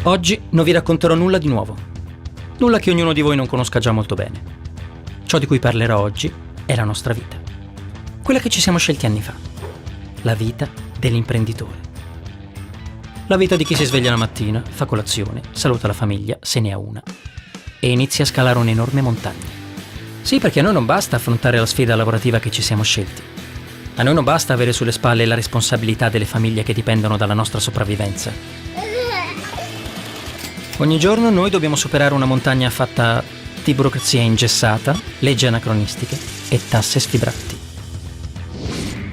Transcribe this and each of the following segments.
Oggi non vi racconterò nulla di nuovo, nulla che ognuno di voi non conosca già molto bene. Ciò di cui parlerò oggi è la nostra vita, quella che ci siamo scelti anni fa, la vita dell'imprenditore. La vita di chi si sveglia la mattina, fa colazione, saluta la famiglia, se ne ha una, e inizia a scalare un'enorme montagna. Sì, perché a noi non basta affrontare la sfida lavorativa che ci siamo scelti. A noi non basta avere sulle spalle la responsabilità delle famiglie che dipendono dalla nostra sopravvivenza. Ogni giorno noi dobbiamo superare una montagna fatta di burocrazia ingessata, leggi anacronistiche e tasse sfibranti.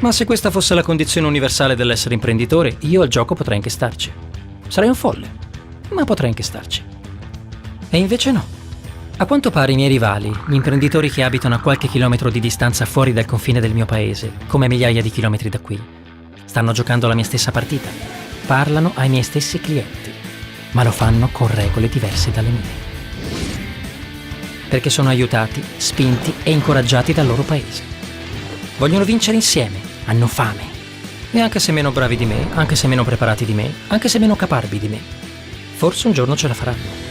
Ma se questa fosse la condizione universale dell'essere imprenditore, io al gioco potrei anche starci. Sarei un folle, ma potrei anche starci. E invece no. A quanto pare i miei rivali, gli imprenditori che abitano a qualche chilometro di distanza fuori dal confine del mio paese, come migliaia di chilometri da qui, stanno giocando la mia stessa partita, parlano ai miei stessi clienti, ma lo fanno con regole diverse dalle mie. Perché sono aiutati, spinti e incoraggiati dal loro paese. Vogliono vincere insieme, hanno fame. E anche se meno bravi di me, anche se meno preparati di me, anche se meno caparbi di me, forse un giorno ce la faranno.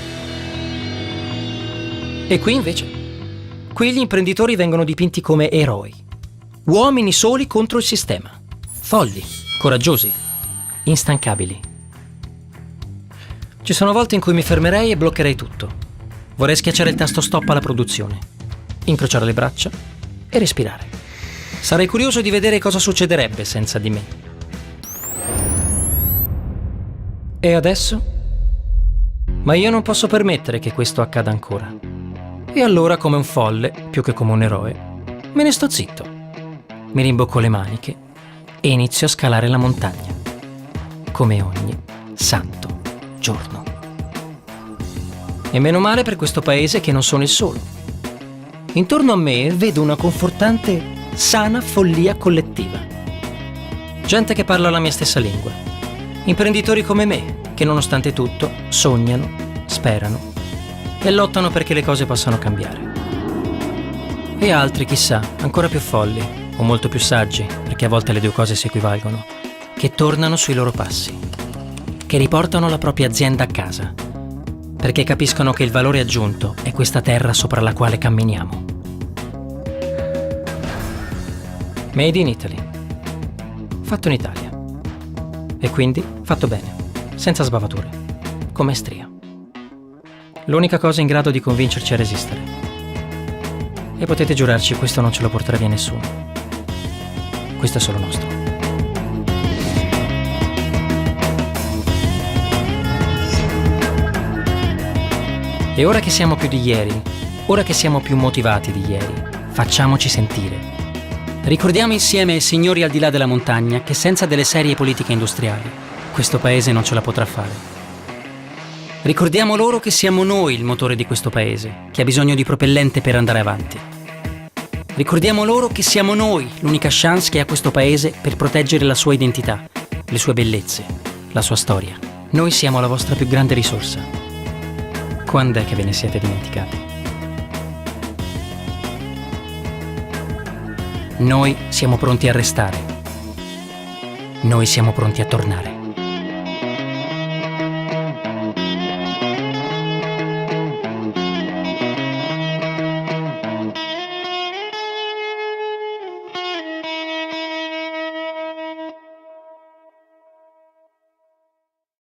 E qui invece, qui gli imprenditori vengono dipinti come eroi. Uomini soli contro il sistema. Folli, coraggiosi, instancabili. Ci sono volte in cui mi fermerei e bloccherei tutto. Vorrei schiacciare il tasto stop alla produzione, incrociare le braccia e respirare. Sarei curioso di vedere cosa succederebbe senza di me. E adesso? Ma io non posso permettere che questo accada ancora. E allora, come un folle, più che come un eroe, me ne sto zitto. Mi rimbocco le maniche e inizio a scalare la montagna, come ogni santo giorno. E meno male per questo paese che non sono il solo. Intorno a me vedo una confortante, sana follia collettiva. Gente che parla la mia stessa lingua. Imprenditori come me, che nonostante tutto sognano, sperano e lottano perché le cose possano cambiare. E altri, chissà, ancora più folli o molto più saggi, perché a volte le due cose si equivalgono, che tornano sui loro passi, che riportano la propria azienda a casa, perché capiscono che il valore aggiunto è questa terra sopra la quale camminiamo. Made in Italy. Fatto in Italia. E quindi fatto bene, senza sbavature, con maestria. L'unica cosa in grado di convincerci a resistere. E potete giurarci, questo non ce lo porterà via nessuno. Questo è solo nostro. E ora che siamo più di ieri, ora che siamo più motivati di ieri, facciamoci sentire. Ricordiamo insieme ai signori al di là della montagna che senza delle serie politiche industriali, questo paese non ce la potrà fare. Ricordiamo loro che siamo noi il motore di questo paese, che ha bisogno di propellente per andare avanti. Ricordiamo loro che siamo noi l'unica chance che ha questo paese per proteggere la sua identità, le sue bellezze, la sua storia. Noi siamo la vostra più grande risorsa. Quando è che ve ne siete dimenticati? Noi siamo pronti a restare. Noi siamo pronti a tornare.